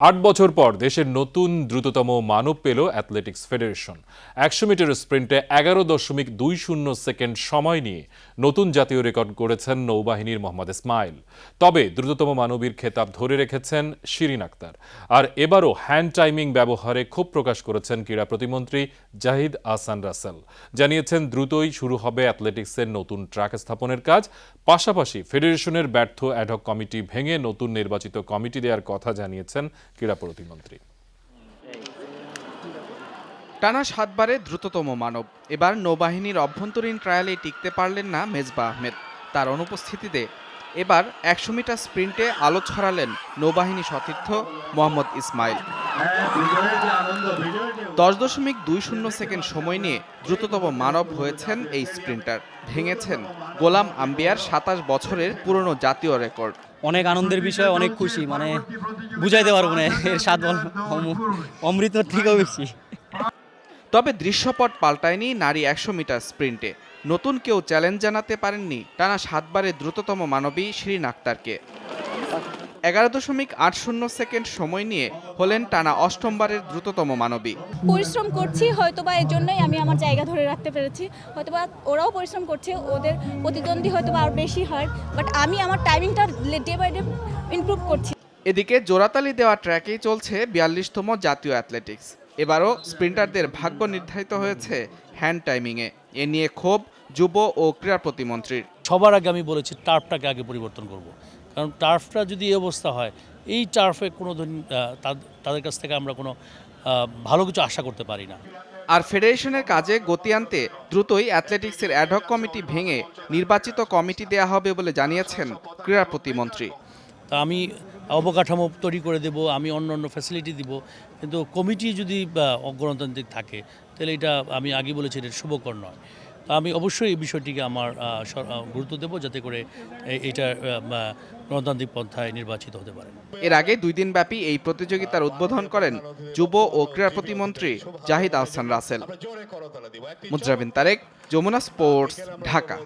৮ বছর পর দেশের নতুন দ্রুততম মানব পেল অ্যাথলেটিক্স ফেডারেশন। ১০০ মিটার স্প্রিন্টে ১১.২০ সেকেন্ড সময় নিয়ে নতুন জাতীয় রেকর্ড করেছেন নৌবাহিনীর মোহাম্মদ ইসমাইল। তবে দ্রুততম মানবীর খেতাব ধরে রেখেছেন শিরিন আক্তার। আর এবারও হ্যান্ড টাইমিং ব্যবহারে ক্ষোভ প্রকাশ করেছেন ক্রীড়া প্রতিমন্ত্রী জাহিদ আহসান রাসেল। জানিয়েছেন দ্রুতই শুরু হবে অ্যাথলেটিক্সের নতুন ট্র্যাক স্থাপনের কাজ। পাশাপাশি ফেডারেশনের ব্যর্থ অ্যাডহক কমিটি ভেঙে নতুন নির্বাচিত কমিটি দেওয়ার কথা জানিয়েছেন ক্রীড়া প্রতিমন্ত্রী। টানা ৭ বারে দ্রুততম মানব। এবার নৌবাহিনীর অভ্যন্তরীণ ট্রায়ালে টিকতে পারলেন না মেজবাহ আহমেদ। তার অনুপস্থিতিতে এবার ১০০ মিটার স্প্রিন্টে আলো ছড়ালেন নৌবাহিনী সতীর্থ মোহাম্মদ ইসমাইল। ১০.২০ সেকেন্ড সময় নিয়ে দ্রুততম মানব হয়েছেন এই স্প্রিন্টার। ভেঙেছেন গোলাম আম্বিয়ার ২৭ বছরের পুরনো জাতীয় রেকর্ড। অনেক আনন্দের বিষয়, অনেক খুশি, বুঝাইতে পারবো না, এর স্বাদ অমৃত থেকেও বেশি। তবে দৃশ্যপট পাল্টায়নি নারী ১০০ মিটার স্প্রিন্টে। নতুন কেউ চ্যালেঞ্জ জানাতে পারেননি টানা ৭ বারে দ্রুততম মানবী শিরিন আক্তারকে। ১১.৮০ সেকেন্ড সময় নিয়ে হলেন টানা ৮ম বারের দ্রুততম মানবী। পরিশ্রম করছি, হয়তোবা এর জন্যই আমি আমার জায়গা ধরে রাখতে পেরেছি। হয়তোবা ওরাও পরিশ্রম করছে, ওদের প্রতিদ্বন্দ্বী হয়তোবা আর বেশি হয়, বাট আমি আমার টাইমিংটা ডে বাই ডে ইমপ্রুভ করছি। এদিকে জোড়াতালি দেওয়া ট্র্যাকেই চলছে ৪২তম জাতীয় অ্যাথলেটিক্স। এবারও স্প্রিন্টারদের ভাগ্য নির্ধারিত হয়েছে হ্যান্ড টাইমিংয়ে। এ নিয়ে ক্ষোভ যুব ও ক্রীড়া প্রতিমন্ত্রীর। সবার আগে আমি বলেছি টার্ফটাকে আগে পরিবর্তন করব, কারণ টার্ফটা যদি এই অবস্থা হয়, এই টার্ফে কোনো দিন তাদের কাছ থেকে আমরা কোনো ভালো কিছু আশা করতে পারি না। আর ফেডারেশনের কাজে গতি আনতে দ্রুতই অ্যাথলেটিক্সের অ্যাডহক কমিটি ভেঙে নির্বাচিত কমিটি দেয়া হবে বলে জানিয়েছেন ক্রীড়া প্রতিমন্ত্রী। তা আমি অবকাঠামো তৈরি করে দেব, আমি অন্য ফ্যাসিলিটি দিব, কিন্তু কমিটি যদি অগণতান্ত্রিক থাকে তাহলে এটা আমি আগে বলেছি এটা শুভকর নয়। তা আমি অবশ্যই এই বিষয়টিকে আমার গুরুত্ব দেব, যাতে করে এটা গণতান্ত্রিক পন্থায় নির্বাচিত হতে পারে। এর আগে 2 দিনব্যাপী এই প্রতিযোগিতার উদ্বোধন করেন যুব ও ক্রীড়া প্রতিমন্ত্রী জাহিদ আহসান রাসেল। মুজরাবিন তারেক, যমুনা স্পোর্টস, ঢাকা।